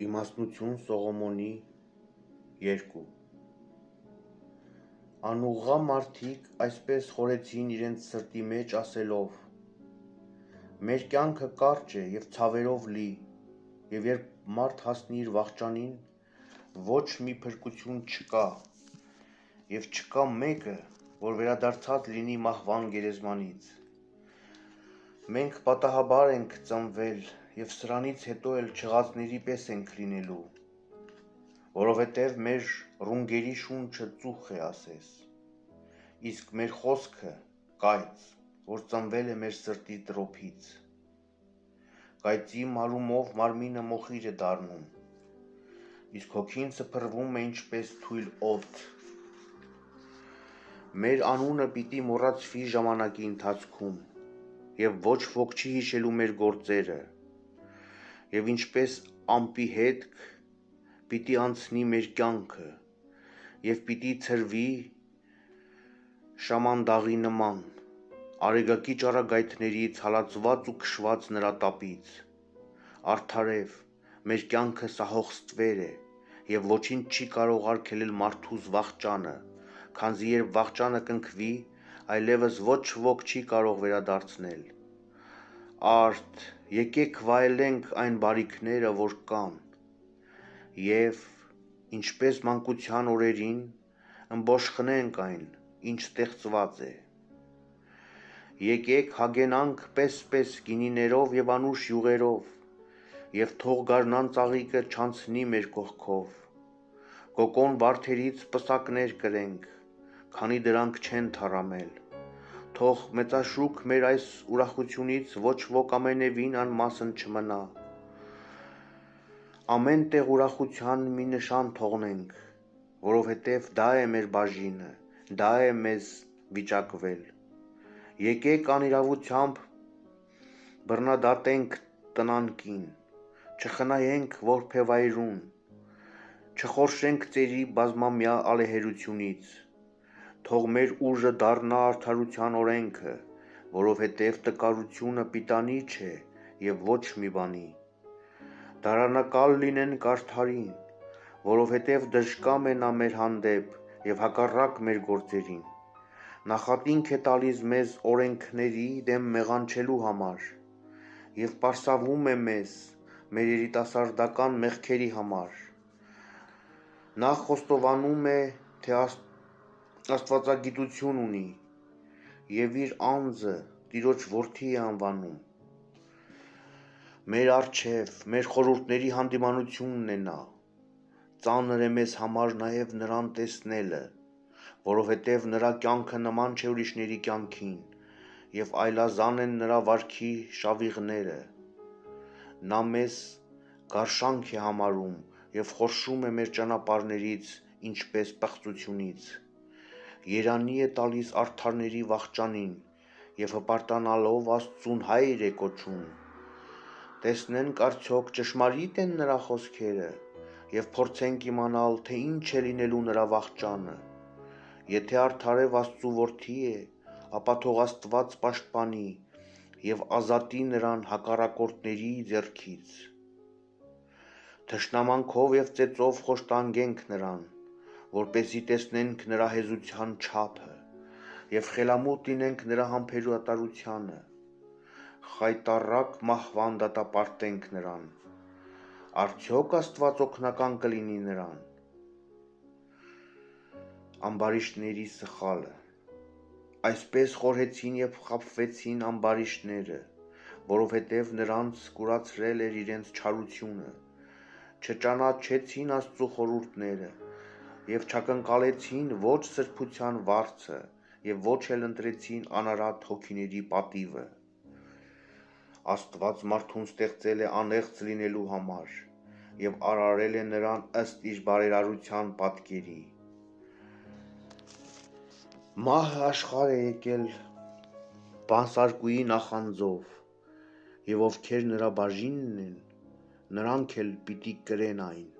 Իմաստնություն Սողոմոնի 2 Անուղղա մարդիկ այսպես խորեցին իրենց սրտի մեջ ասելով. մեր կյանքը կարճ է և ցավերով լի, և երբ մարդ հասնի իր վախճանին, ոչ մի փրկություն չկա, և չկա մեկը, որ վերադարձած լինի մահվան գերեզմանից։ Մենք պատահաբար ենք ծնվել և սրանից հետո էլ չղածների պես ենք լինելու, որովհետև մեր ռունգերի շունչը ծուխ է ասես, իսկ մեր խոսքը կայծ, որ ծնվել է մեր սրտի տրոփից։ Կայծի մարումով մարմինը մոխիր է դառնում, իսկ հոգին սփռվում է ինչպես թույլ օդ։ Մեր անունը պիտի մոռացվի ժամանակի ընթացքում, և ոչ ոք չի հիշելու մեր գործերը, և ինչպես ամպի հետք պիտի անցնի մեր կյանքը, և պիտի ցրվի շամանդաղի նման, արեգակի ճառագայթներից հալածված ու քշված նրա տապից։ Արդարև, մեր կյանքը սահող ստվեր է, և ոչինչ չի կարող արգելել մարդուս վախճանը, քանզի երբ վախճանը կնքվի, այլևս ոչ ոք չի կարող վերադարձնել։ Արդ, եկեք վայելենք այն բարիքները, որ կան, և, ինչպես մանկության օրերին, ըմբոշխնենք այն, ինչ ստեղծված է։ Եկեք հագենանք պես-պես գինիներով և անուշ յուղերով, և թող գարնան ծաղիկը չանցնի մեր կողքով։ Կոկոն վարդերից պսակներ կրենք, քանի դրանք չեն թառամել։ Թող մեծաշուք մեր այս ուրախությունից ոչ ոք ամենևին անմասն չմնա։ Ամեն տեղ ուրախության մի նշան թողնենք, որովհետև դա է մեր բաժինը, դա է մեզ վիճակվել։ Եկեք անիրավությամբ բռնադատենք տնանկին, չխնայենք որբևայրուն, չխորշենք ծերի բազմամյա ալեհերությունից։ Թող մեր ուժը դառնա արդարության օրենքը, որովհետև տկարությունը պիտանի չէ և ոչ մի բանի։ Դարանակալ լինենք արդարին, որովհետև դժկամ է նա մեր հանդեպ և հակառակ մեր գործերին։ Նախատինք է տալիս մեզ օրենքների դեմ մեղանչելու համար և պարսավում է մեզ մեր երիտասարդական մեղքերի համար։ Նա խոստովանում է, թե աստվածագիտություն ունի և իր անձը Տիրոջ որդի է անվանում։ Մեր առջև, մեր խորհուրդների հանդիմանությունն է նա։ Ծանր է մեզ համար նաև նրան տեսնելը, որովհետև նրա կյանքը նման չէ ուրիշների կյանքին, և այլազան են նրա վարքի շավիղները։ Նա մեզ գարշանք է համարում և խորշում է մեր ճանապարհներից ինչպես պղծությունից։ Երանի է տալիս արդարների վախճանին և հպարտանալով Աստծուն հայր է կոչում։ Տեսնենք արդյոք ճշմարի՞տ են նրա խոսքերը և փորձենք իմանալ, թե ինչ է լինելու նրա վախճանը։ Եթե արդարև Աստծու որդի է, ապա թող Աստված պաշտպանի և ազատի նրան հակառակորդների ձեռքից։ Թշնամանքով և ծեծով խոշտանգենք նրան, որպեսզի տեսնենք նրա հեզության չափը և խելամուտ լինենք նրա համբերատարությանը։ Խայտառակ մահվան դատապարտենք նրան։ Արդյոք Աստված օգնական կլինի նրան։ Ամբարիշտների սխալը։ Այսպես խորհեցին և խաբվեցին ամբարիշտները, որովհետև նրանց կուրացրել էր իրենց չարությունը, չճանաչեցին Աստծու խորհուրդները և չակնկալեցին ոչ սրբության վարձը և ոչ էլ ընտրեցին անարատ հոգիների պատիվը։ Աստված մարդուն ստեղծել է անեղծ լինելու համար և արարել է նրան ըստ իր բարերարության պատկերի։ Մահը աշխարհ է եկել բանսարկուի նախանձով, և ովքեր նրա բաժինն են, նրանք էլ պիտի կրեն այն։